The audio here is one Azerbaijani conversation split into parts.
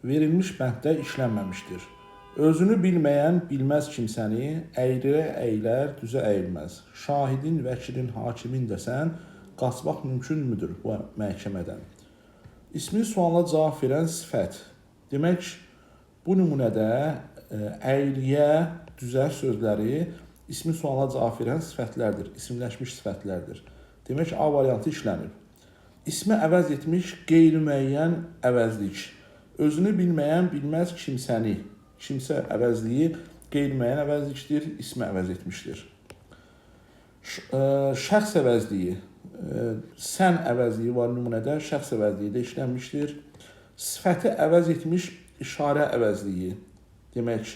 verilmiş bənddə işlənməmişdir. Özünü bilməyən bilməz kimsəni, əyrə əylər, düzə əyilməz. Şahidin, vəkilin, hakimin desən, qaçmaq mümkünmüdür bu məhkəmədən? İsmi suala cavab verən sifət. Demək, bu nümunədə əyriyə, düzə sözləri ismi suala cavab verən sifətlərdir, isimləşmiş sifətlərdir. Demək, A variantı işlənib. İsmi əvəz etmiş qeyri-müəyyən əvəzlik. Özünü bilməyən bilməz kimsəni. Kimsə əvəzliyi qeyri-müəyyən əvəzlikdir, ismi əvəz etmişdir. Şəxs əvəzliyi. Sən əvəzliyi var nümunədə, şəxs əvəzliyi də işlənmişdir. Sifəti əvəz etmiş işarə əvəzliyi. Demək,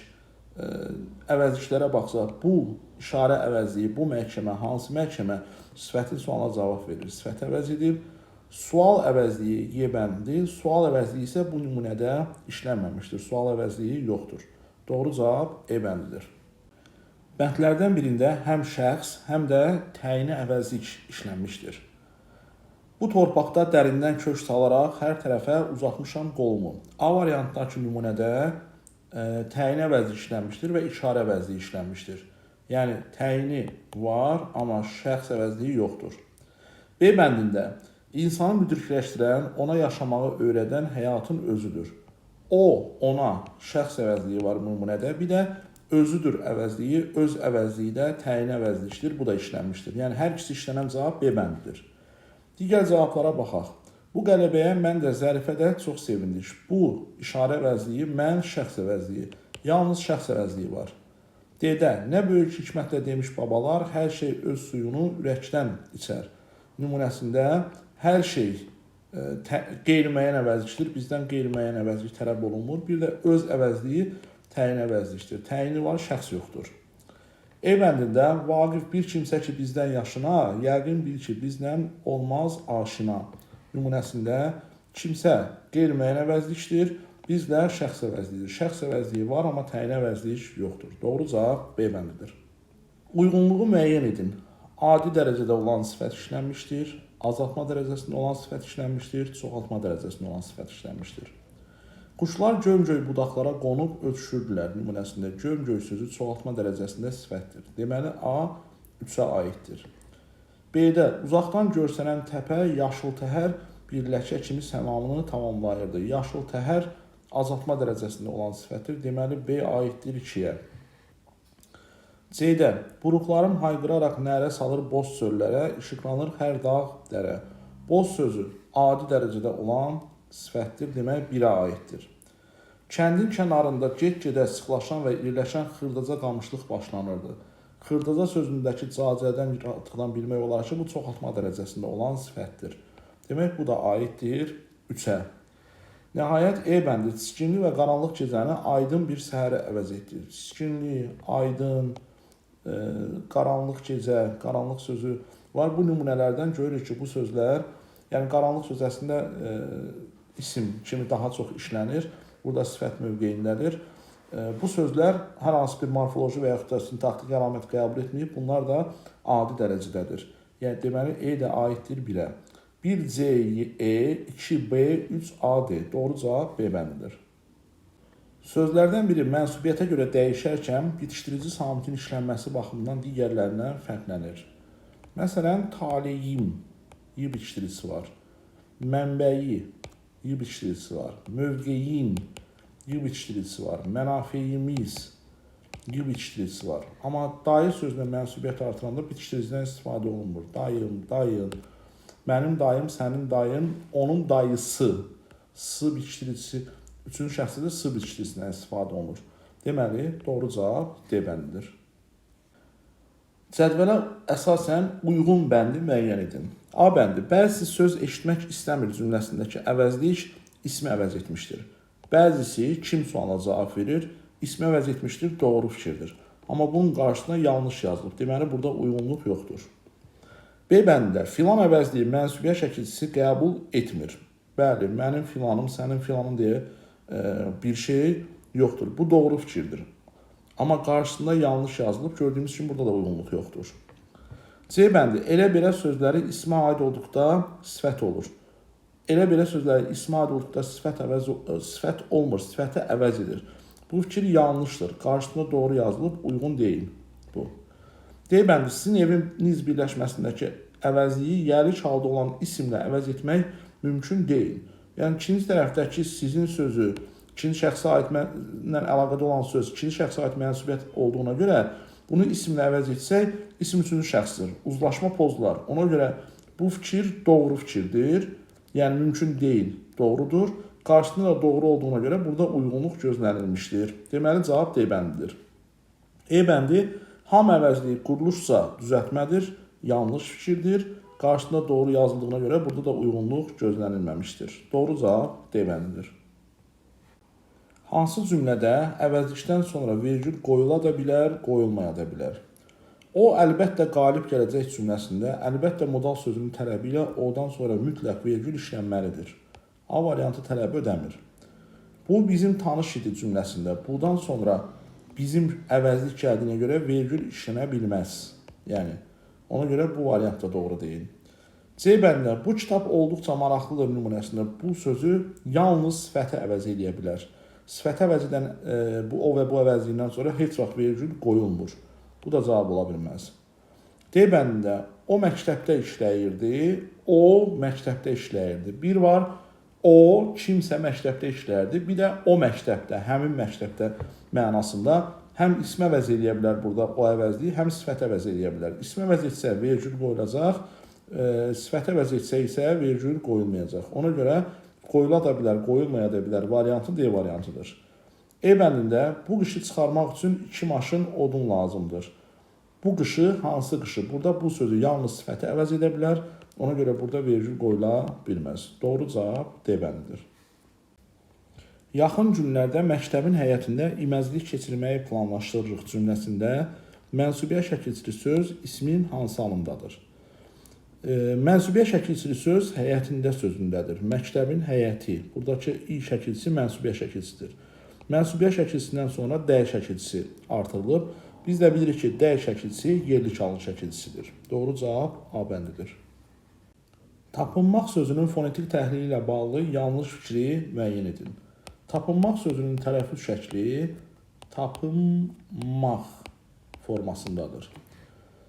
əvəzliklərə baxsaq, bu işarə əvəzliyi, bu məhkəmə, hansı məhkəmə sifətin sualına cavab verir? Sifət əvəz edib. Sual əvəzliyi Y bəndidir. Sual əvəzliyi isə bu nümunədə işlənməmişdir. Sual əvəzliyi yoxdur. Doğru cavab E bəndidir. Bəndlərdən birində həm şəxs, həm də təyini əvəzlik işlənmişdir. Bu torpaqda dərindən kök salaraq hər tərəfə uzatmışam qolumu. A variantdakı nümunədə təyini əvəzlik işlənmişdir və işarə əvəzliyi işlənmişdir. Yəni, təyini var, amma şəxs əvəzliyi yoxdur. B bəndində İnsanı müdrikləşdirən, ona yaşamağı öyrədən həyatın özüdür. O, ona şəxs əvəzliyi var nümunədə, bir də özüdür əvəzliyi, öz əvəzliyi də təyin əvəzlikdir, bu da işlənmişdir. Yəni, hər ikisi işlənən cavab B bəndidir. Digər cavablara baxaq. Bu qələbəyə mən də Zərifə də çox sevindik. Bu, işarə əvəzliyi, mən şəxs əvəzliyi. Yalnız şəxs əvəzliyi var. D-də, nə böyük hikmətlə demiş babalar, hər şey öz suyunu ürəkdən içər. Nümunəsində hər şey qeyri-müəyyən əvəzlikdir. Bizdən qeyri-müəyyən əvəzlik tələb olunmur. Bir də öz əvəzliyi təyin əvəzlikdir. Təyini var, şəxs yoxdur. E bəndində Vaqif bir kimsə ki bizdən yaşına, yəqin bil ki bizlə olmaz aşina. Nümunəsində kimsə qeyri-müəyyən əvəzlikdir. Bizlə şəxs əvəzliyidir. Şəxs əvəzliyi var, amma təyin əvəzlik yoxdur. Doğru cavab B bəndidir. Uyğunluğu müəyyən edin. Adi dərəcədə olan sifət işlənmişdir. Azaltma dərəcəsində olan sifət işlənmişdir. Çoxaltma dərəcəsində olan sifət işlənmişdir. Quşlar göm-göy budaqlara qonub ötüşürdülər. Nümunəsində göm-göy sözü çoxaltma dərəcəsində sifətdir. Deməli, A 3-ə aiddir. B-də uzaqdan görsənən təpə yaşıl təhər bir ləkə kimi səmamını tamamlayırdı. Yaşıl təhər azaltma dərəcəsində olan sifətdir. Deməli, B aiddir 2-yə. C-də buruqlarım hayqıraraq nərə salır boz çöllərə, işıqlanır hər dağ dərə. Boz sözü adi dərəcədə olan sifətdir, demək 1-ə aiddir. Kəndin kənarında get-gedə sıxlaşan və iriləşən xırdaca qamışlıq başlanırdı. Xırdaca sözündəki cacədən artıqdan bilmək olar ki, bu çoxaltma dərəcəsində olan sifətdir. Demək, bu da aiddir 3-ə. Nəhayət, E bəndi çiskinli və qaranlıq gecəni aydın bir səhərə əvəz etdir. Çiskinli, aydın, qaranlıq gecə, qaranlıq sözü var. Bu nümunələrdən görürük ki, bu sözlər, yəni qaranlıq söz əslində isim kimi daha çox işlənir. Burada sifət mövqeyindədir. Bu sözlər hər hansı bir morfoloji və yaxud da sintaktik əlamət qəbul etməyib. Bunlar da adi dərəcədədir. Yəni, deməli, E də aiddir 1-ə. 1C, E, 2B, 3AD. Doğru cavab B bəndidir. Sözlərdən biri mənsubiyyətə görə dəyişərkən bitişdirici samitin işlənməsi baxımından digərlərindən fərqlənir. Məsələn, taleyim, Y bitişdiricisi var. Mənbəyi, Y bitişdiricisi var. Mövqeyin, Y bitişdiricisi var. Mənafeyimiz, Y bitişdiricisi var. Amma dayı sözünə mənsubiyyət artıranda bitişdiricidən istifadə olunmur. Dayım, dayın, mənim dayım, sənin dayın, onun dayısı, S bitişdiricisi, üçüncü şəxsdə S bitişdiricisindən istifadə olunur. Deməli, doğru cavab D bəndidir. Cədvələ əsasən uyğun bəndi müəyyən edin. A bəndi, bəzi söz eşitmək istəmir cümləsindəki əvəzlik ismi əvəz etmişdir. Bəzisi kim sualına cavab verir, ismi əvəz etmişdir, doğru fikirdir. Amma bunun qarşısına yanlış yazılıb. Deməli, burada uyğunluq yoxdur. B bəndində filan əvəzliyi mənsubiyyət şəkilçisi qəbul etmir. Bəli, mənim filanım, sənin filanın deyə bir şey yoxdur. Bu doğru fikirdir. Amma qarşısında yanlış yazılıb. Gördüyümüz kimi burada da uyğunluq yoxdur. C bəndi elə belə sözləri ismə aid olduqda sifət olur. Elə belə sözləri ismi adlıqda sifət olmur, sifəti əvəz edir. Bu fikir yanlışdır. Qarşısında doğru yazılıb, uyğun deyil bu. Deyəbəndi, sizin eviniz birləşməsindəki əvəzliyi yəlik halda olan isimlə əvəz etmək mümkün deyil. Yəni, ikinci tərəfdəki sizin sözü, ikinci şəxsə aidlə əlaqədə olan söz, ikinci şəxsə aid mənsubiyyət olduğuna görə bunu isimlə əvəz etsək, isim üçüncü şəxsdir. Uzlaşma pozular. Ona görə bu fikir doğru fikirdir. Yəni, mümkün deyil, doğrudur. Qarşısında da doğru olduğuna görə burada uyğunluq gözlənilmişdir. Deməli, cavab D bəndidir. E bəndi, ham əvəzliyi quruluşsa düzəltmədir, yanlış fikirdir. Qarşısında doğru yazıldığına görə burada da uyğunluq gözlənilməmişdir. Doğru cavab D bəndidir. Hansı cümlədə əvəzlikdən sonra vergül qoyula da bilər, qoyulmaya da bilər? O, əlbəttə qalib gələcək cümləsində, əlbəttə modal sözünün tələbi ilə odan sonra mütləq vergül işlənməlidir. A variantı tələbi ödəmir. Bu, bizim tanış idi cümləsində. Bundan sonra bizim əvəzlik gəldiyinə görə vergül işlənə bilməz. Yəni, ona görə bu variant da doğru deyil. C bəndə, bu kitab olduqca maraqlıdır nümunəsində bu sözü yalnız sifəti əvəz edə bilər. Sifəti əvəz edən bu o və bu əvəzliyindən sonra heç vaxt vergül qoyulmur. Bu da cavab ola bilməz. D bəndində, o məktəbdə işləyirdi, o məktəbdə işləyirdi. Bir var, o kimsə məktəbdə işləyirdi, bir də o məktəbdə, həmin məktəbdə mənasında həm ismi əvəz edə bilər burada o əvəzliyi, həm sifət əvəz edə bilər. İsmi əvəz etsə vergül qoyulacaq, sifət əvəz etsə isə vergül qoyulmayacaq. Ona görə qoyula da bilər, qoyulmaya da bilər variantı D variantıdır. E bəndində bu qışı çıxarmaq üçün 2 maşın odun lazımdır. Bu qışı hansı qışı? Burada bu sözü yalnız sifəti əvəz edə bilər. Ona görə burada vergül qoyula bilməz. Doğru cavab D bəndidir. Yaxın günlərdə məktəbin həyətində iməzlik keçirməyi planlaşdırırıq cümləsində mənsubiyyə şəkilçili söz ismin hansı halındadır? Mənsubiyyə şəkilçili söz həyətində sözündədir. Məktəbin həyəti. Buradakı i şəkilçisi mənsubiyyə şəkilçisidir. Mənsubiyyə şəkilçisindən sonra D şəkilçisi artırılıb. Biz də bilirik ki, D şəkilçisi yerli çalı şəkilçisidir. Doğru cavab A bəndidir. Tapınmaq sözünün fonetik təhlili ilə bağlı yanlış fikri müəyyən edin. Tapınmaq sözünün tələffüz şəkli tapınmaq formasındadır.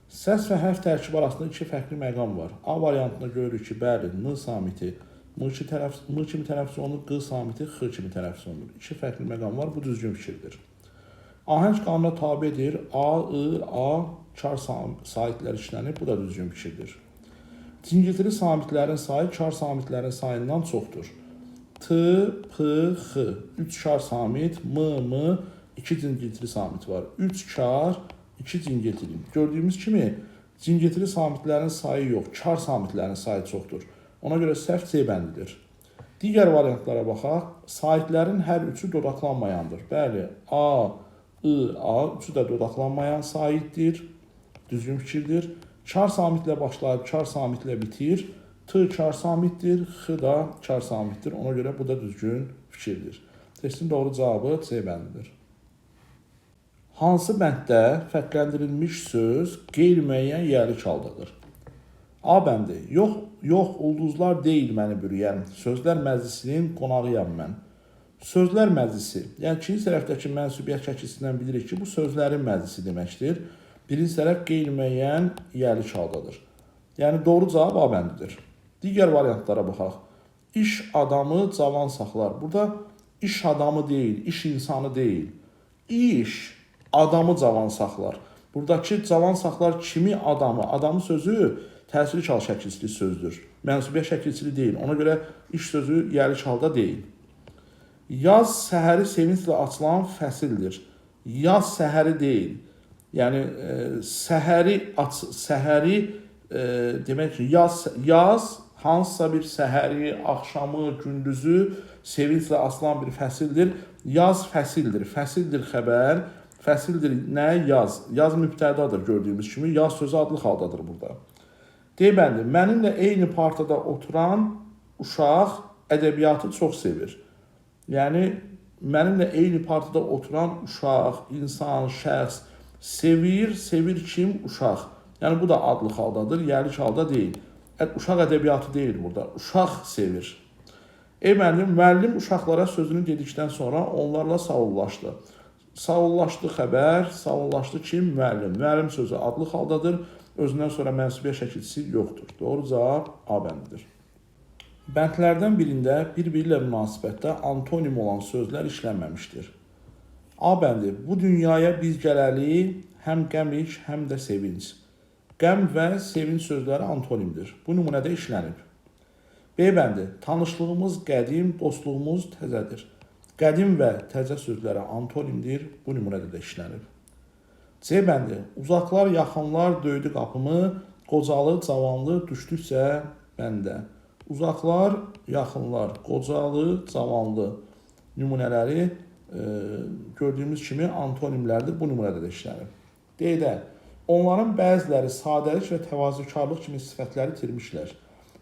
Səs və hərf tərkibi arasında 2 fərqli məqam var. A variantında görürük ki, bəli, N samiti M kimi tələffüz olunur, Q samiti X kimi tələffüz olunur. 2 fərqli məqam var, bu düzgün fikirdir. Ahəng qanuna tabidir, A, I, A, kar saitlər işlənir, bu da düzgün fikirdir. Cingiltili samitlərin sayı kar samitlərin sayından çoxdur. T, P, X, 3 kar samit, M, 2 cingiltili samit var. 3 kar, 2 cingiltili. Gördüyümüz kimi cingiltili samitlərin sayı yox, kar samitlərin sayı çoxdur. Ona görə səhv C bəndidir. Digər variantlara baxaq. Saitlərin hər üçü dodaqlanmayandır. Bəli, A, I, A üçü də dodaqlanmayan saitdir. Düzgün fikirdir. Kar samitlə başlayıb kar samitlə bitir. T kar samitdir, X da kar samitdir. Ona görə bu da düzgün fikirdir. Testin doğru cavabı C bəndidir. Hansı bənddə fərqləndirilmiş söz qeyri-müəyyən yəlik haldadır? A bəndi. Yox, ulduzlar deyil məni bürüyən. Sözlər məclisinin qonağıyam mən. Sözlər məclisi. Yəni, ikinci tərəfdəki mənsubiyyət şəkilsindən bilirik ki, bu sözlərin məclisi deməkdir. Birinci tərəf qeyri-müəyyən yəlik haldadır. Yəni, doğru cavab A bəndidir. Digər variantlara baxaq. İş adamı cavan saxlar. Burada iş adamı deyil, iş insanı deyil. İş adamı cavan saxlar. Buradakı cavan saxlar kimi adamı? Adamı sözü təsirli çal şəkilçili sözdür. Mənsubiyyə şəkilçili deyil. Ona görə iş sözü yəlik halda deyil. Yaz səhəri sevinclə açılan fəsildir. Yaz səhəri deyil. Yəni, səhəri demək ki, yaz hansısa bir səhəri, axşamı, gündüzü sevinclə açılan bir fəsildir. Yaz fəsildir. Fəsildir xəbər. Fəsildir nə? Yaz. Yaz mübtədadır gördüyümüz kimi. Yaz sözü adlı haldadır burada. Deməli, mənimlə eyni partada oturan uşaq ədəbiyyatı çox sevir. Yəni, mənimlə eyni partada oturan uşaq, insan, şəxs sevir kim? Uşaq. Yəni, bu da adlı haldadır, yəlik halda deyil. Uşaq ədəbiyyatı deyil burada, uşaq sevir. Ey müəllim uşaqlara sözünü dedikdən sonra onlarla sağollaşdı. Sağollaşdı xəbər, sağollaşdı kim? Müəllim. Müəllim sözü adlı haldadır. Özündən sonra mənsubiyyət şəkilçisi yoxdur. Doğru cavab A bəndidir. Bəndlərdən birində bir-biri ilə münasibətdə antonim olan sözlər işlənməmişdir. A bəndi. Bu dünyaya biz gələli həm qəmik, həm də sevinç. Qəm və sevinç sözləri antonimdir. Bu nümunədə işlənib. B bəndi. Tanışlığımız qədim, dostluğumuz təzədir. Qədim və təzə sözləri antonimdir. Bu nümunədə də işlənib. C bəndi. Uzaqlar, yaxınlar döydü qapımı, qocalı, cavanlı düşdükcə bəndə. Uzaqlar, yaxınlar, qocalı, cavanlı nümunələri gördüyümüz kimi antonimlərdir. Bu nümunədə də işlənib. D-də. Onların bəziləri sadəlik və təvazökarlıq kimi sifətləri itirmişlər.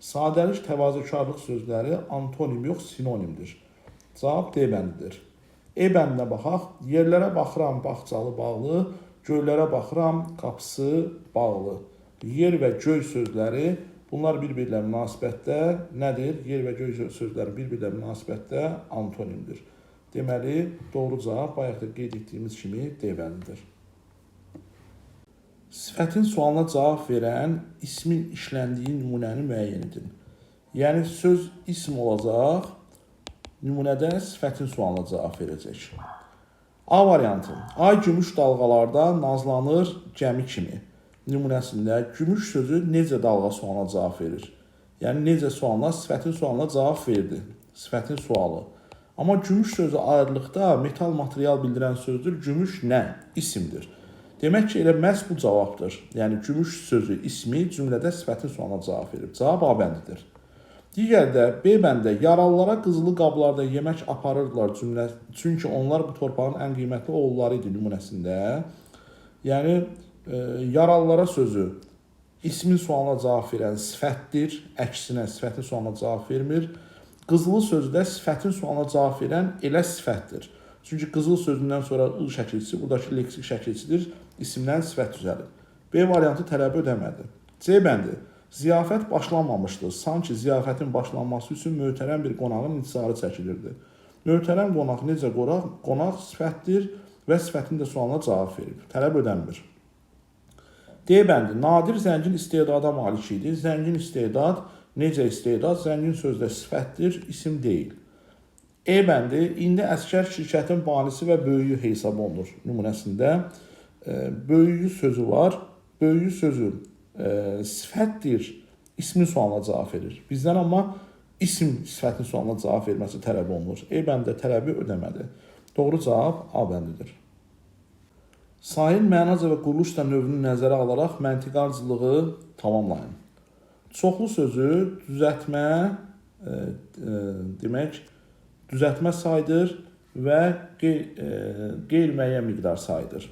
Sadəlik, təvazökarlıq sözləri antonim yox, sinonimdir. Cavab D bəndidir. E bəndinə baxaq. Yerlərə baxıram, bağçalı bağlı, göylərə baxıram, qapısı bağlı. Yer və göy sözləri, bunlar bir-biri ilə münasibətdə nədir? Yer və göy sözləri bir-biri ilə münasibətdə antonimdir. Deməli, doğru cavab bayaq da qeyd etdiyimiz kimi D bəndidir. Sifətin sualına cavab verən ismin işləndiyi nümunəni müəyyən edin. Yəni, söz ism olacaq, nümunədə sifətin sualına cavab verəcək. A variantı. Ay gümüş dalğalarda nazlanır gəmi kimi. Nümunəsində gümüş sözü necə dalğa sualına cavab verir? Yəni, necə sualına, sifətin sualına cavab verdi. Sifətin sualı. Amma gümüş sözü ayrılıqda metal material bildirən sözdür. Gümüş nə? İsimdir. Demək ki, elə məhz bu cavabdır. Yəni, gümüş sözü, ismi cümlədə sifətin sualına cavab verib. Cavab A bəndidir. Digərdə B bəndə yaralılara qızılı qablarda yemək aparırdılar cümlə. Çünki onlar bu torpağın ən qiymətli oğulları idi nümunəsində. Yəni, yaralılara sözü ismin sualına cavab verən sifətdir. Əksinə sifətin sualına cavab vermir. Qızılı sözü də sifətin sualına cavab verən elə sifətdir. Çünki qızıl sözündən sonra ı şəkilçisi, buradakı leksik şəkilçisidir, isimdən sifət düzəlir. B variantı tələbi ödəmədi. C bəndi. Ziyafət başlanmamışdı. Sanki ziyafətin başlanması üçün möhtərəm bir qonağın intizarı çəkilirdi. Möhtərəm qonaq necə qonaq? Qonaq sifətdir və sifətin də sualına cavab verib. Tələb ödənmir. D bəndi. Nadir zəngin istedada malik idi. Zəngin istedad necə istedad? Zəngin sözdə sifətdir, isim deyil. E bəndi, indi əsgər şirkətin banisi və böyüyü hesab olunur nümunəsində. Böyüyü sözü var. Böyüyü sözü sifətdir, ismin sualına cavab verir. Bizdən amma isim sifətin sualına cavab verməsi tələb olunur. E bəndə tələbi ödəmədi. Doğru cavab A bəndidir. Sahil mənaca və quruluş növünü nəzərə alaraq məntiqi ardıcılığı tamamlayın. Çoxlu sözü düzəltmə demək, düzəltmə saydır və qeyri-müəyyən miqdar saydır.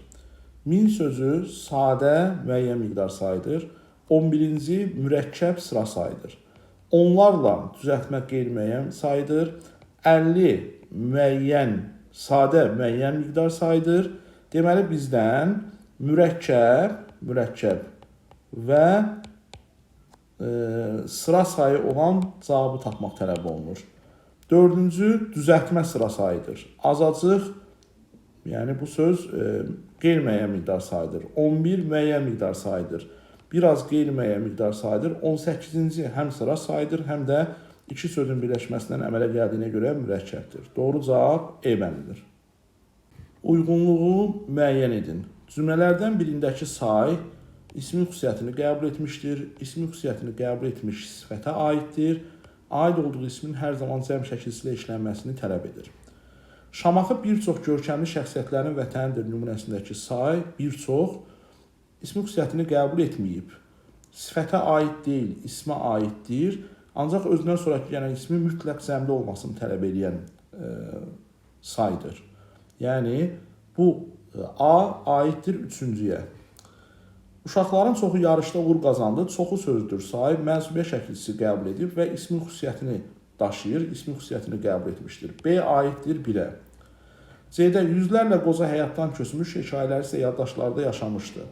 Min sözü sadə müəyyən miqdar saydır. 11-ci mürəkkəb sıra saydır. Onlarla düzəltmə qeyri-müəyyən saydır. 50 müəyyən, sadə müəyyən miqdar saydır. Deməli, bizdən mürəkkəb və sıra sayı olan cavabı tapmaq tələb olunur. 4-cü düzəltmə sıra sayıdır. Azacıq, yəni bu söz qeyri-müəyyən miqdar sayıdır. 11 müəyyən miqdar sayıdır. Biraz qeyri-müəyyən miqdar sayıdır. 18-ci həm sıra sayıdır, həm də iki sözün birləşməsindən əmələ gəldiyinə görə mürəkkəbdir. Doğru cavab E bəndidir. Uyğunluğu müəyyən edin. Cümlələrdən birindəki say ismin xüsusiyyətini qəbul etmişdir. İsmin xüsusiyyətini qəbul etmiş sifətə aiddir. Aid olduğu ismin hər zaman cəm şəkilsi ilə işlənməsini tələb edir. Şamaxı bir çox görkəmli şəxsiyyətlərin vətənidir nümunəsindəki say bir çox ismin xüsusiyyətini qəbul etməyib. Sifətə aid deyil, ismə aiddir. Ancaq özündən sonraki gələn ismin mütləq cəmdə olmasını tələb edən saydır. Yəni, bu A aiddir üçüncüyə. Uşaqların çoxu yarışda uğur qazandı. Çoxu sözdür. Sahib mənsubiyyət şəkilçisi qəbul edib və ismin xüsusiyyətini daşıyır. İsmin xüsusiyyətini qəbul etmişdir. B aiddir 1-ə. C-də yüzlərlə qoca həyatdan köçmüş, hekayələri isə yaddaşlarda yaşamışdı.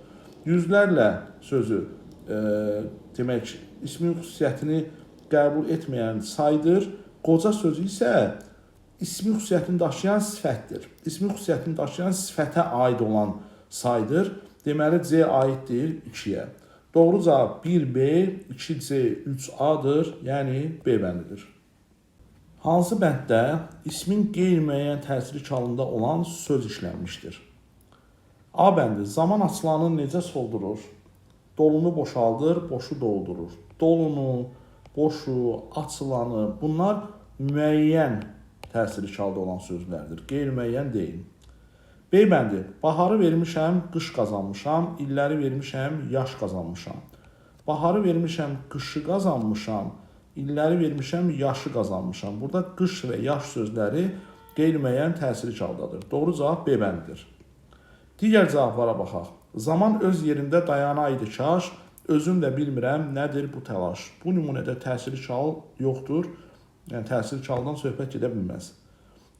Yüzlərlə sözü demək, ismin xüsusiyyətini qəbul etməyən saydır. Qoca sözü isə ismi xüsusiyyətini daşıyan sifətdir. İsmi xüsusiyyətini daşıyan sifətə aid olan saydır. Deməli, C aiddir 2-yə. Doğru cavab 1B, 2C, 3A'dır, yəni B bəndidir. Hansı bənddə ismin qeyri-müəyyən təsiri çalında olan söz işlənmişdir? A bəndi zaman açılanı necə soldurur? Dolunu boşaldır, boşu doldurur. Dolunu, boşu, açılanı bunlar müəyyən təsiri çalda olan sözlərdir. Qeyri-müəyyən deyil. B bəndi, baharı vermişəm, qış qazanmışam, illəri vermişəm, yaş qazanmışam. Baharı vermişəm, qışı qazanmışam, illəri vermişəm, yaşı qazanmışam. Burada qış və yaş sözləri qeyri-müəyyən təsiri çaldadır. Doğru cavab B bəndidir. Digər cavablara baxaq. Zaman öz yerində dayanaydı kaş, özüm də bilmirəm nədir bu təlaş. Bu nümunədə təsiri çal yoxdur, yəni təsiri çaldan söhbət gedə bilməz.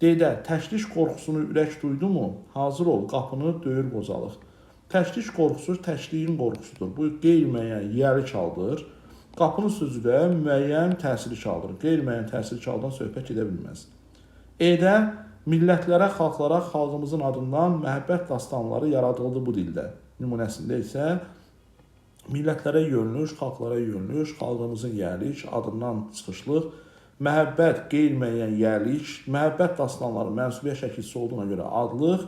D-də təşviş qorxusunu ürək duydu mu? Hazır ol, qapını döyür qocalıq. Təşviş qorxusu təşviqin qorxusudur. Bu qeyri-müəyyən yeri çaldır. Qapının sözü də müəyyən təsiri çaldır. Qeyri-müəyyən təsiri çaldan söhbət gedə bilməz. E-də millətlərə, xalqlara xalqımızın adından məhəbbət dastanları yaradıldı bu dildə. Nümunəsində isə millətlərə yönlüş, xalqlara yönlüş, xalqımızın yerlik, adından çıxışlıq, məhəbbət, qeyri-müəyyən yerlik, məhəbbət dastanları mənsubiyyət şəkilçisi olduğuna görə adlıq,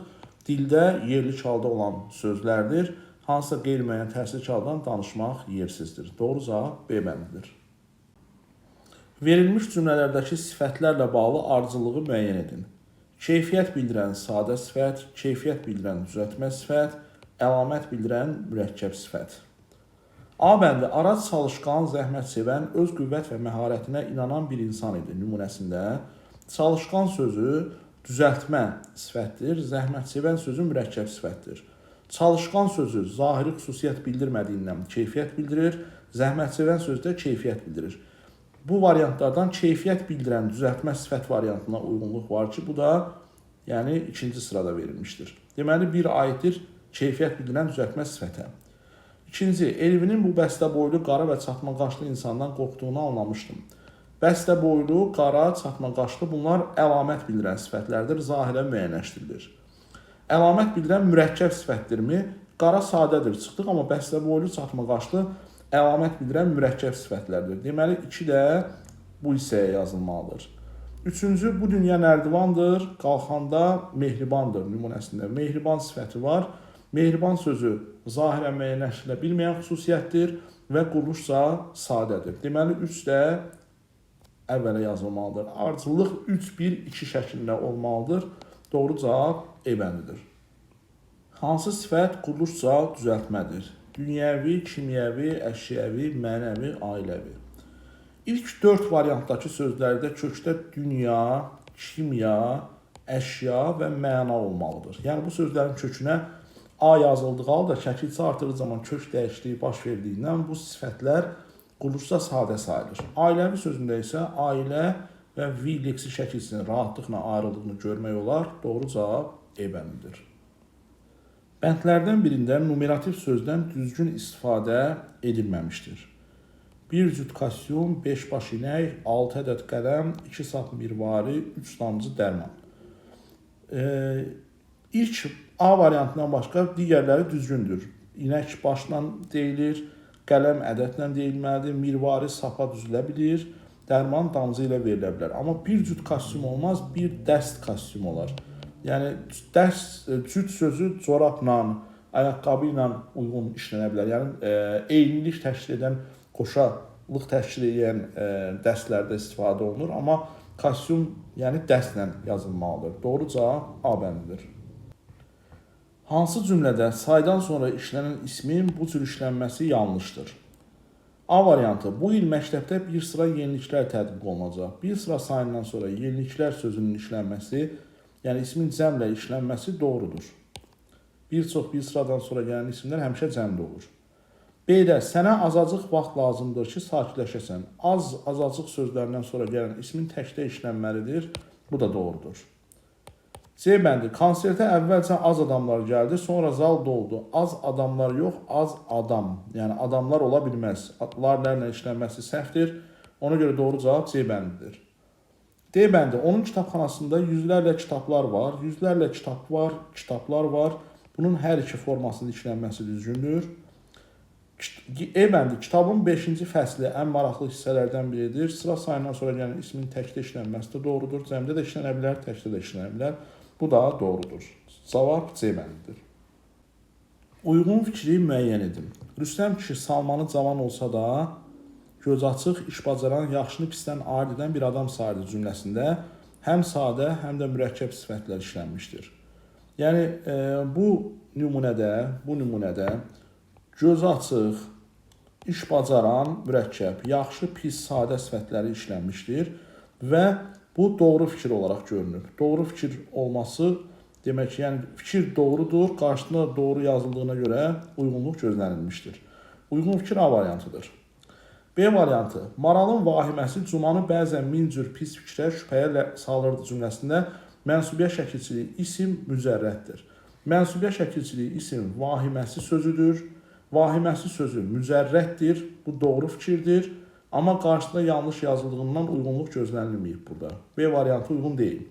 dildə yerlik halda olan sözlərdir. Hansısa qeyri-müəyyən təsir çaldan danışmaq yersizdir. Doğru cavab B bəndidir. Verilmiş cümlələrdəki sifətlərlə bağlı ardıcılığı müəyyən edin. Keyfiyyət bildirən sadə sifət, keyfiyyət bildirən düzəltmə sifət, əlamət bildirən mürəkkəb sifət. A bəndi, Araz çalışqan, zəhmət sevən, öz qüvvət və məharətinə inanan bir insan idi. Nümunəsində çalışqan sözü düzəltmə sifətdir, zəhmət sevən sözü mürəkkəb sifətdir. Çalışqan sözü zahiri xüsusiyyət bildirmədiyindən keyfiyyət bildirir, zəhmət sevən sözü də keyfiyyət bildirir. Bu variantlardan keyfiyyət bildirən düzəltmə sifət variantına uyğunluq var ki, bu da yəni ikinci sırada verilmişdir. Deməli, bir aiddir keyfiyyət bildirən düzəltmə sifətə. İkinci, Elvinin bu bəstə boylu, qara və çatma qaşlı insandan qorxduğunu anlamışdım. Bəstə boylu, qara, çatma qaşlı bunlar əlamət bildirən sifətlərdir, zahirə müəyyənləşdirilir. Əlamət bildirən mürəkkəb sifətdirmi? Qara sadədir, çıxdıq, amma bəstə boylu, çatma qaşlı əlamət bildirən mürəkkəb sifətlərdir. Deməli, 2 də bu hissəyə yazılmalıdır. Üçüncü, bu dünya nərdivandır, qalxanda mehribandır nümunəsində. Mehriban sifəti var. Mehriban sözü zahirən müəyyənləşdirilə bilməyən xüsusiyyətdir və quruluşsa sadədir. Deməli, 3 də əvvələ yazılmalıdır. Ardıcıllıq 3-1-2 şəklində olmalıdır. Doğru cavab E bəndidir. Hansı sifət quruluşsa düzəltmədir? Dünyəvi, kimyəvi, əşyəvi, mənəvi, ailəvi. İlk 4 variantdakı sözlərdə kökdə dünya, kimya, əşya və məna olmalıdır. Yəni, bu sözlərin kökünə A yazıldığı halda şəkilçi artırı zaman kök dəyişikliyi baş verdiyindən bu sifətlər quruluşsa sadə sayılır. Ailəvi sözündə isə ailə və V leksi şəkilçisinin rahatlıqla ayrıldığını görmək olar. Doğru cavab E bəndidir. Bəndlərdən birində numerativ sözdən düzgün istifadə edilməmişdir. 1 cüt kostyum, 5 baş inək, 6 ədəd qələm, 2 sap mirvari, 3 damcı dərman. İlk A variantından başqa digərləri düzgündür. İnək başla deyilir, qələm ədədlə deyilməlidir, mirvari sapa düzülə bilir, dərman damcı ilə verilə bilər. Amma bir cüt kostyum olmaz, bir dəst kostyum olar. Yəni, cüt sözü corabla, ayaqqabı ilə uyğun işlənə bilər. Yəni, eynilik təşkil edən, qoşalıq təşkil edən dəstlərdə istifadə olunur. Amma kostyum, yəni dəstlə yazılmalıdır. Doğru cavab A bəndidir. Hansı cümlədə saydan sonra işlənən ismin bu cür işlənməsi yanlışdır? A variantı, bu il məktəbdə bir sıra yeniliklər tətbiq olunacaq. Bir sıra sayından sonra yeniliklər sözünün işlənməsi, yəni ismin cəmlə işlənməsi doğrudur. Bir sıradan sonra gələn isimlər həmişə cəmdə olur. B-də, sənə azacıq vaxt lazımdır ki, sakitləşəsən. Azacıq sözlərindən sonra gələn ismin təkdə işlənməlidir. Bu da doğrudur. C bəndi, konsertə əvvəlcə az adamlar gəldi, sonra zal doldu. Az adamlar yox, az adam. Yəni, adamlar ola bilməz. Larlərlə işlənməsi səhvdir. Ona görə doğru cavab C bəndidir. D bəndi, onun kitabxanasında yüzlərlə kitablar var, yüzlərlə kitablar var. Bunun hər iki formasının işlənməsi düzgündür. E bəndi, kitabın 5-ci fəsli ən maraqlı hissələrdən biridir. Sıra sayından sonra gələn ismin təkdə işlənməsi də doğrudur. Cəmdə də işlənə bilər, təkdə də işlənə bilər. Bu da doğrudur. Cavab C bəndidir. Uyğun fikri müəyyən edin. Rüstəm kişi Salmanı cavan olsa da, göz açıq, iş bacaran, yaxşını pisdən ayırt edən bir adam sayılır cümləsində həm sadə, həm də mürəkkəb sifətlər işlənmişdir. Yəni, bu nümunədə göz açıq, iş bacaran, mürəkkəb, yaxşı, pis, sadə sifətləri işlənmişdir və bu doğru fikir olaraq görünür. Doğru fikir olması demək ki, yəni fikir doğrudur, qarşısında doğru yazıldığına görə uyğunluq gözlənilmişdir. Uyğun fikir A variantıdır. B variantı, maralın vahiməsi Cumanı bəzən min cür pis fikrə, şübhəyə salırdı cümləsində mənsubiyyət şəkilçiliyi isim mücərrəddir. Mənsubiyyət şəkilçiliyi isim vahiməsi sözüdür. Vahiməsi sözü mücərrəddir. Bu doğru fikirdir. Amma qarşısında yanlış yazıldığından uyğunluq gözlənilməyib burada. B variantı uyğun deyil.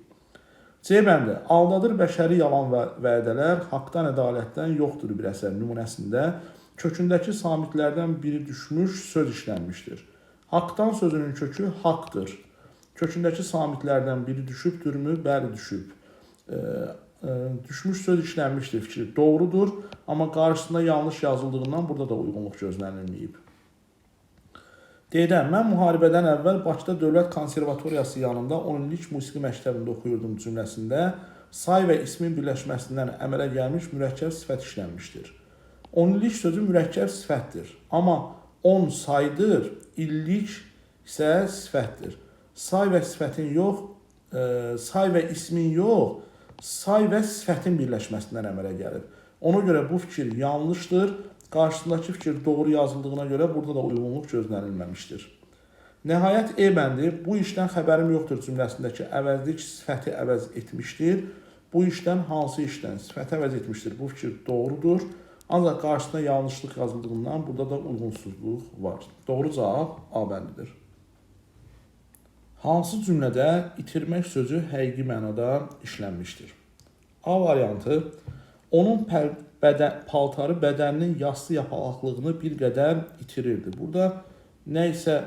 C bəndi, aldadır bəşəri yalan və vədələr, haqdan, ədalətdən yoxdur bir əsər nümunəsində kökündəki samitlərdən biri düşmüş söz işlənmişdir. Haqdan sözünün kökü haqdır. Kökündəki samitlərdən biri düşübdürmü? Bəli, düşüb. Düşmüş söz işlənmişdir fikri. Doğrudur, amma qarşısında yanlış yazıldığından burada da uyğunluq gözlənilməyib. Deyirəm, mən müharibədən əvvəl Bakıda Dövlət Konservatoriyası yanında 10 illik musiqi məktəbində oxuyurdum cümləsində say və ismin birləşməsindən əmələ gəlmiş mürəkkəb sifət işlənmişdir. 10 illik sözü mürəkkəb sifətdir. Amma 10 saydır, illik isə sifətdir. Say və sifətin yox, say və ismin yox, say və sifətin birləşməsindən əmələ gəlir. Ona görə bu fikir yanlışdır. Qarşısındakı fikir doğru yazıldığına görə burada da uyğunluq gözlənilməmişdir. Nəhayət E bəndi bu işdən xəbərim yoxdur cümləsindəki əvəzlik sifəti əvəz etmişdir. Bu işdən hansı işdən sifəti əvəz etmişdir? Bu fikir doğrudur. Ancaq qarşısında yanlışlıq yazıldığından burada da uyğunsuzluq var. Doğru cavab A bəndidir. Hansı cümlədə itirmək sözü həqiqi mənada işlənmişdir? A variantı, onun paltarı bədəninin yassı yapalaqlığını bir qədər itirirdi. Burada nə isə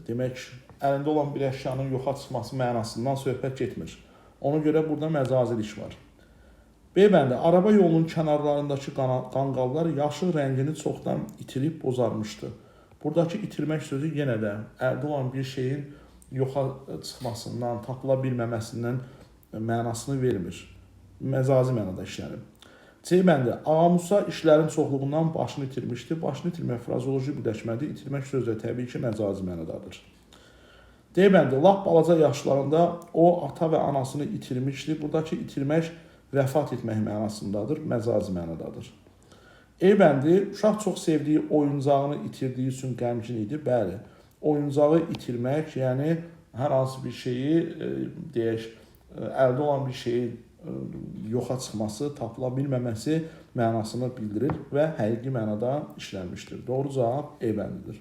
demək, əlində olan bir əşyanın yoxa çıxması mənasından söhbət getmir. Ona görə burada məcazi iş var. B bəndi, araba yolunun kənarlarındakı qanqallar yaşıl rəngini çoxdan itirib bozarmışdı. Buradakı itirmək sözü yenə də əldə olan bir şeyin yoxa çıxmasından, tapıla bilməməsindən mənasını vermir. Məcazi mənada işlənir. C bəndi, Ağa Musa işlərin çoxluğundan başını itirmişdi. Başını itirmək frazoloji birləşmədir. İtirmək sözü təbii ki, məcazi mənadadır. D bəndi, lap balaca yaşlarında o ata və anasını itirmişdi. Buradakı itirmək vəfat etmək mənasındadır, məcazi mənadadır. E bəndi, uşaq çox sevdiyi oyuncağını itirdiyi üçün qəmgin idi. Bəli, oyuncağı itirmək, yəni hər hansı bir şeyi, deyək, əldə olan bir şeyi yoxa çıxması, tapıla bilməməsi mənasını bildirir və həqiqi mənada işlənmişdir. Doğru cavab E bəndidir.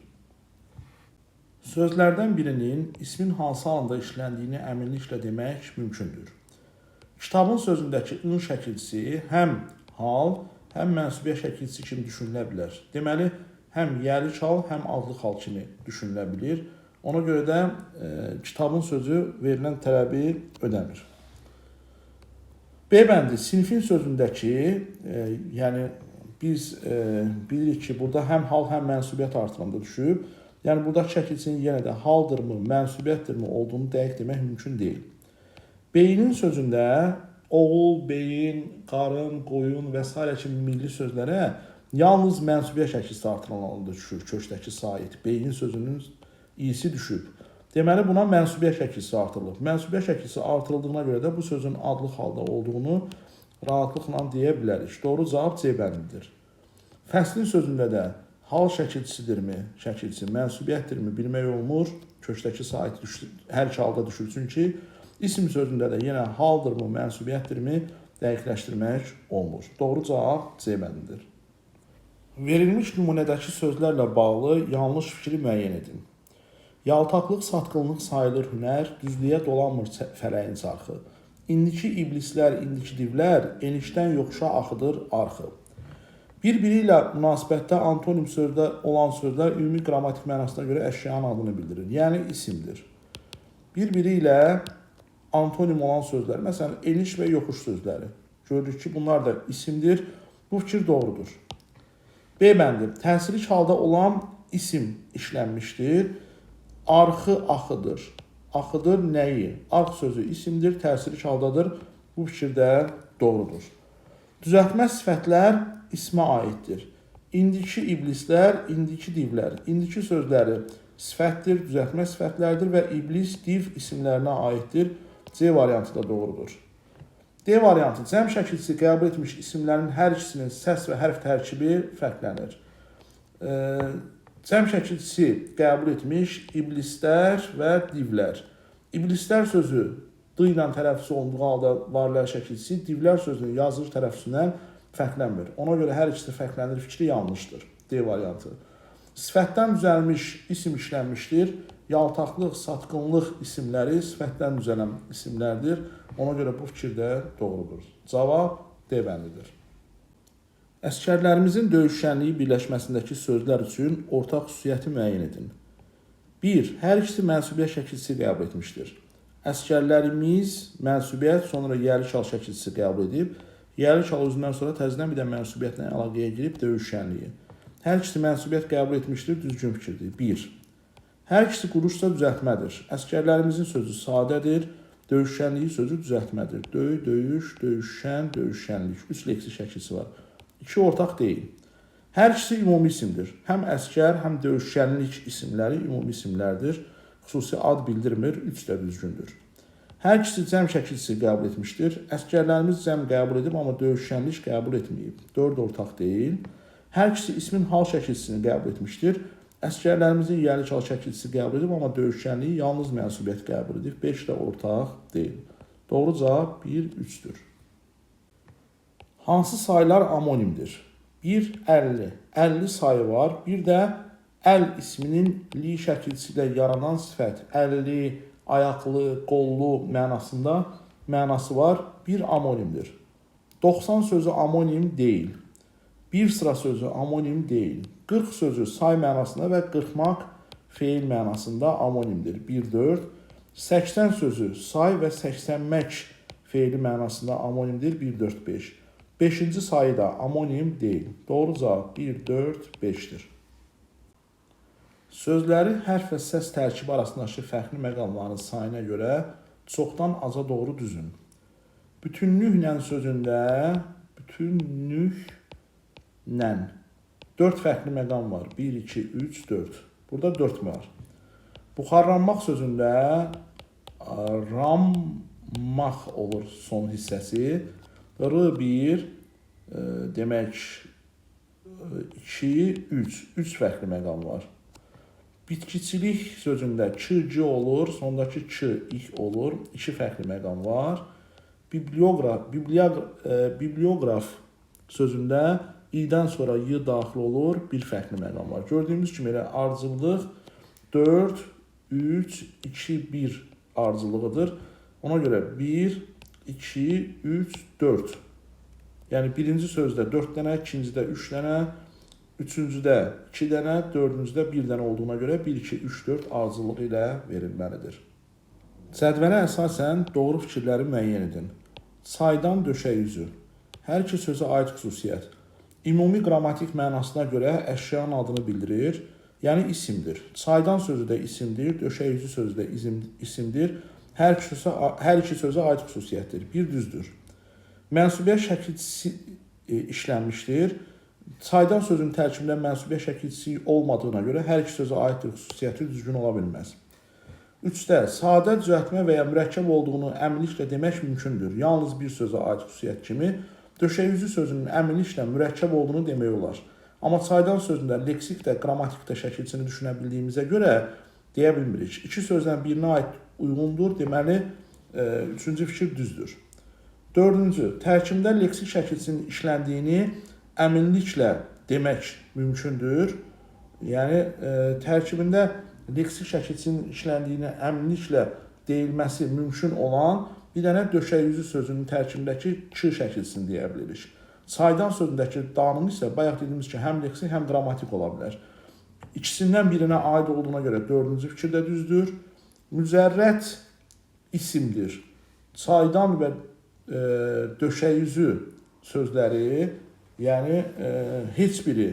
Sözlərdən birinin ismin hansı halında işləndiyini əminliklə demək mümkündür. Kitabın sözündəki ın şəkilçisi həm hal, həm mənsubiyyət şəkilçisi kimi düşünülə bilər. Deməli, həm yəlik hal, həm adlıq hal kimi düşünülə bilir. Ona görə də kitabın sözü verilən tələbi ödəmir. B bəndi, sinfin sözündəki, yəni biz bilirik ki, burada həm hal, həm mənsubiyyət artırımında düşüb. Yəni, buradakı şəkilçinin yenə də haldırmı, mənsubiyyətdirmi olduğunu dəqiq demək mümkün deyil. Beynin sözündə oğul, beyin, qarın, qoyun və s. kimi milli sözlərə yalnız mənsubiyyət şəkilçisi artırımında düşür, kökdəki sait. Beyin sözünün iyisi düşüb. Deməli, buna mənsubiyyət şəkilçisi artırılır. Mənsubiyyət şəkilçisi artırıldığına görə də bu sözün adlıq halda olduğunu rahatlıqla deyə bilərik. Doğru cavab C bəndidir. Fəslin sözündə də hal şəkilçisidirmi, şəkilçisi mənsubiyyətdirmi bilmək olmur. Kökdəki sait hər iki halda düşür. Çünki isim sözündə də yenə haldırmı, mənsubiyyətdirmi dəqiqləşdirmək olmur. Doğru cavab C bəndidir. Verilmiş nümunədəki sözlərlə bağlı yanlış fikri müəyyən edin. Yaltaqlıq, satqınlıq sayılır hünər, düzlüyə dolanmır fələyin çarxı. İndiki iblislər, indiki divlər, enişdən yoxuşa axıdır arxı. Bir-biri ilə münasibətdə antonim sözdə olan sözlər ümumi qrammatik mənasına görə əşyanın adını bildirir, yəni isimdir. Bir-biri ilə antonim olan sözlər, məsələn, eniş və yoxuş sözləri. Gördük ki, bunlar da isimdir. Bu fikir doğrudur. B bəndi, təsirli halda olan isim işlənmişdir. Arxı axıdır. Axıdır nəyi? Arx sözü isimdir, təsirli haldadır. Bu fikir də doğrudur. Düzəltmə sifətlər ismə aiddir. İndiki iblislər, indiki divlər. İndiki sözləri sifətdir, düzəltmə sifətlərdir və iblis, div isimlərinə aiddir. C variantı da doğrudur. D variantı, cəm şəkilçisi qəbul etmiş isimlərin hər ikisinin səs və hərf tərkibi fərqlənir. Cəm şəkilçisi qəbul etmiş iblislər və divlər. İblislər sözü D ilə tələffüz olunduğu halda varlar şəkilçisi, divlər sözünün yazılış tələffüzündən fərqlənmir. Ona görə hər ikisi fərqlənir fikri yanlışdır. D variantı. Sifətdən düzəlmiş isim işlənmişdir. Yaltaqlıq, satqınlıq isimləri sifətdən düzələn isimlərdir. Ona görə bu fikir də doğrudur. Cavab D bəndidir. Əsgərlərimizin döyüşkənliyi birləşməsindəki sözlər üçün ortaq xüsusiyyəti müəyyən edin. 1. Hər ikisi mənsubiyyət şəkilçisi qəbul etmişdir. Əsgərlərimiz mənsubiyyət, sonra yəli çal şəkilçisi qəbul edib, yəli çal özündən sonra təzədən bir də mənsubiyyətlə əlaqəyə girib döyüşkənliyi. Hər ikisi mənsubiyyət qəbul etmişdir, düzgün fikirdir. 1. Hər ikisi quruşsa düzəltmədir. Əsgərlərimizin sözü sadədir, döyüşkənliyi sözü düzəltmədir. Döy, döyüş, döyüşkən, döyüşkənlik. 3 leksik şəkilçisi var. 2 ortaq deyil. Hər ikisi ümumi isimdir. Həm əsgər, həm döyüşkənlik isimləri ümumi isimlərdir. Xüsusi ad bildirmir, 3 də düzgündür. Hər ikisi cəm şəkilçisi qəbul etmişdir. Əsgərlərimiz cəm qəbul edib, amma döyüşkənlik qəbul etməyib. 4 ortaq deyil. Hər ikisi ismin hal şəkilçisini qəbul etmişdir. Əsgərlərimizin yəli çal şəkilçisi qəbul edib, amma döyüşkənliyi yalnız mənsubiyyət qəbul edib. 5 də ortaq deyil. Doğru cavab 1, 3-dür. Hansı sayılar amonimdir? 1. 50. 50 sayı var. Bir də əl isminin li şəkilçisi ilə yaranan sifət. 50, ayaqlı, qollu mənası var. 1 amonimdir. 90 sözü amonim deyil. Bir sıra sözü amonim deyil. 40 sözü say mənasında və qırxmaq feil mənasında amonimdir. 1-4. 80 sözü say və 80mək feili mənasında amonimdir. 1-4-5. 5-ci sayı da amonim deyil. Doğru cavab 1-4-5-dir. Sözləri hərf və səs tərkibi arasındakı fərqli məqamların sayına görə çoxdan aza doğru düzün. Bütünlüklə sözündə bütünlüklə 4 fərqli məqam var. 1, 2, 3, 4. Burada 4 var. Buxarlanmaq sözündə rammaq olur son hissəsi. R1, demək 2, 3. 3 fərqli məqam var. Bitkiçilik sözündə k olur, sondakı k olur. 2 fərqli məqam var. Bibliograf sözündə i-dən sonra y daxil olur, 1 fərqli məqam var. Gördüyümüz kimi elə ardıcıllıq 4, 3, 2, 1 ardıcıllığıdır. Ona görə 1, 2, 3, 4. Yəni birinci sözdə 4 dənə, ikincidə 3 dənə, üçüncüdə 2 dənə, dördüncüdə 1 dənə olduğuna görə 1, 2, 3, 4 ardıcıllığı ilə verilməlidir. Cədvələ əsasən doğru fikirləri müəyyən edin. Saydan döşək üzü. Hər iki sözə aid xüsusiyyət. Ümumi qrammatik mənasına görə əşyanın adını bildirir, yəni isimdir. Saydan sözü də isimdir, döşək üzü sözü də isimdir. Hər iki sözə aid xüsusiyyətdir. Bir düzdür. Mənsubiyyət şəkilçisi işlənmişdir. Saydan sözünün tərkibində mənsubiyyət şəkilçisi olmadığına görə hər iki sözə aid xüsusiyyəti düzgün ola bilməz. 3-də sadə düzəltmə və ya mürəkkəb olduğunu əminliklə demək mümkündür. Yalnız bir sözə aid xüsusiyyət kimi döşək üzü sözünün əminliklə mürəkkəb olduğunu demək olar. Amma saydan sözündə leksik də, qrammatik də şəkilçini düşünə bildiyimizə görə deyə bilmirik. 2 sözdən birinə aid uyğundur, deməli 3-cü fikir düzdür. 4-cü, tərkibində leksik şəkilçinin işləndiyini əminliklə demək mümkündür. Yəni tərkibində leksik şəkilçinin işləndiyini əminliklə deyilməsi mümkün olan bir dənə döşəyüzü sözünün tərkibindəki ç şəkilçisini deyə bilirik. Çaydan sözündəki danın isə bayaq dediyimiz ki, həm leksik, həm qrammatik ola bilər. İkisindən birinə aid olduğuna görə dördüncü fikir də düzdür. Mücərrəd isimdir. Çaydan və döşəyüzü sözləri, yəni heç biri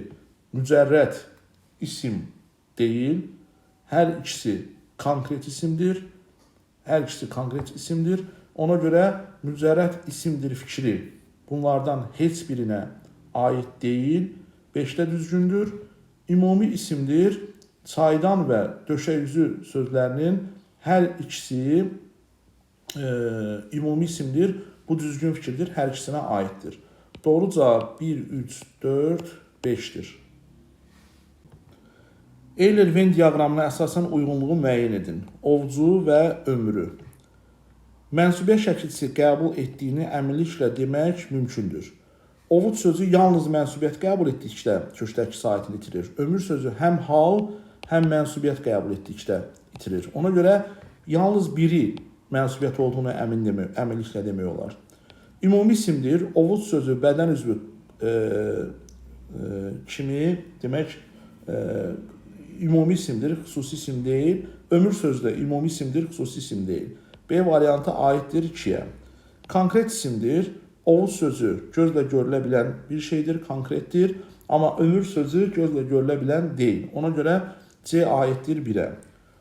mücərrəd isim deyil. Hər ikisi konkret isimdir. Hər ikisi konkret isimdir. Ona görə mücərrəd isimdir fikri bunlardan heç birinə aid deyil. 5-də düzgündür. Ümumi isimdir. Çaydan və döşəyüzü sözlərinin hər ikisi ümumi isimdir. Bu düzgün fikirdir. Hər ikisinə aiddir. Doğru cavab 1, 3, 4, 5'dir. Euler-Venn diaqramına əsasən uyğunluğu müəyyən edin. Ovcu və ömrü. Mənsubiyyət şəkilçisi qəbul etdiyini əminliklə demək mümkündür. Ovuc sözü yalnız mənsubiyyət qəbul etdikdə kökdəki saytını itirir. Ömür sözü həm hal, həm mənsubiyyət qəbul etdikdə itirir. Ona görə yalnız biri mənsubiyyət olduğunu əminliklə demək olar. Ümumi isimdir. Ovuc sözü bədən üzvü kimi demək ümumi isimdir, xüsusi isim deyil. Ömür sözü də ümumi isimdir, xüsusi isim deyil. B variantı aiddir 2-yə. Konkret isimdir. Ovuc sözü gözlə görülə bilən bir şeydir, konkretdir. Amma ömür sözü gözlə görülə bilən deyil. Ona görə C aiddir 1-ə.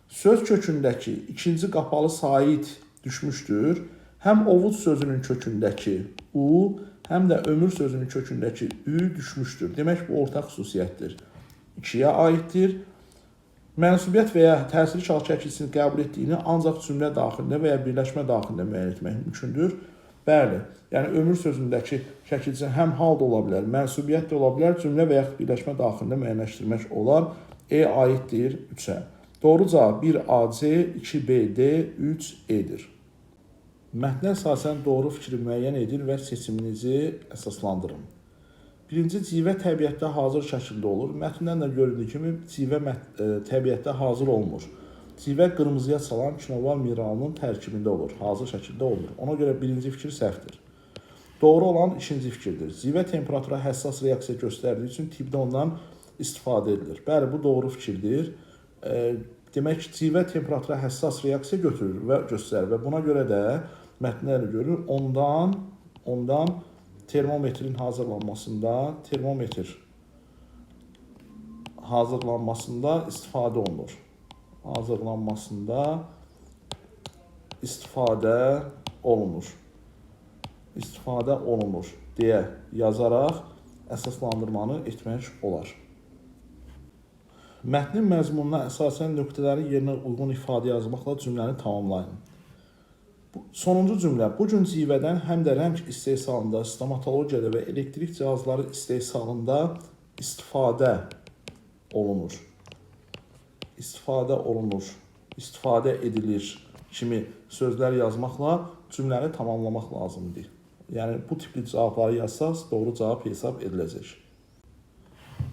Söz kökündəki ikinci qapalı sait düşmüşdür. Həm ovuc sözünün kökündəki u, həm də ömür sözünün kökündəki ü düşmüşdür. Demək, bu ortaq xüsusiyyətdir. 2-yə aiddir. Mənsubiyyət və ya təsiri şəxs şəkilçisini qəbul etdiyini ancaq cümlə daxilində və ya birləşmə daxilində müəyyən etmək mümkündür. Bəli, yəni ömür sözündəki şəkilçi həm hal da ola bilər, mənsubiyyət də ola bilər, cümlə və ya birləşmə daxilində müəyyənləşdirmək olar. E aiddir 3-ə. Doğru cavab 1AC, 2BD, 3E'dir. Mətnə əsasən doğru fikri müəyyən edin və seçiminizi əsaslandırın. Birinci, civə təbiətdə hazır şəkildə olur. Mətndən də görüldüyü kimi civə təbiətdə hazır olmur. Civə qırmızıya çalan kinoval mineralının tərkibində olur, hazır şəkildə olmur. Ona görə birinci fikir səhvdir. Doğru olan ikinci fikirdir. Civə temperatura həssas reaksiya göstərdiyi üçün tibbdə ondan istifadə edilir. Bəli, bu doğru fikirdir. Demək ki, civə temperatura həssas reaksiya götürür və göstərir və buna görə də mətnləri görür. Ondan termometrin hazırlanmasında istifadə olunur. İstifadə olunur deyə yazaraq əsaslandırmanı etmək olar. Mətnin məzmununa əsasən nöqtələrin yerinə uyğun ifadə yazmaqla cümləni tamamlayın. Sonuncu cümlə. Bu gün civədən həm də rəng istehsalında, stomatologiyada və elektrik cihazları istehsalında istifadə edilir kimi sözlər yazmaqla cümləni tamamlamaq lazımdır. Yəni, bu tipli cavabları yazsaq, doğru cavab hesab ediləcək.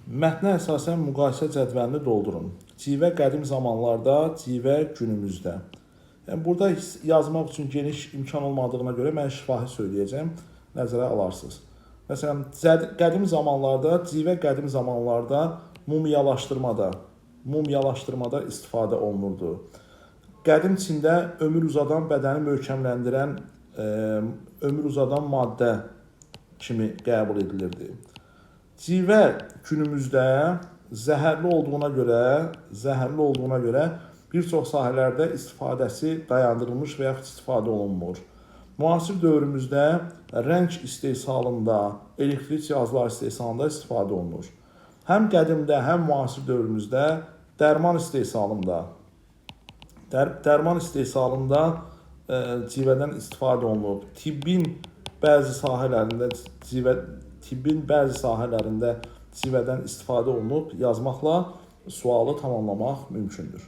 Mətnə əsasən müqayisə cədvəlini doldurun. Civə qədim zamanlarda, civə günümüzdə. Yəni, burada yazmaq üçün geniş imkan olmadığına görə mən şifahi söyləyəcəm, nəzərə alarsınız. Məsələn, civə qədim zamanlarda mumyalaşdırmada istifadə olunurdu. Qədim Çində ömür uzadan bədəni möhkəmləndirən, ömür uzadan maddə kimi qəbul edilirdi. Civə günümüzdə zəhərli olduğuna görə bir çox sahələrdə istifadəsi dayandırılmış və yaxud istifadə olunmur. Müasir dövrümüzdə rəng istehsalında, elektrik cihazlar istehsalında istifadə olunur. Həm qədimdə, həm müasir dövrümüzdə dərman istehsalında civədən istifadə olunur. Tibbin bəzi sahələrində civədən istifadə olunub yazmaqla sualı tamamlamaq mümkündür.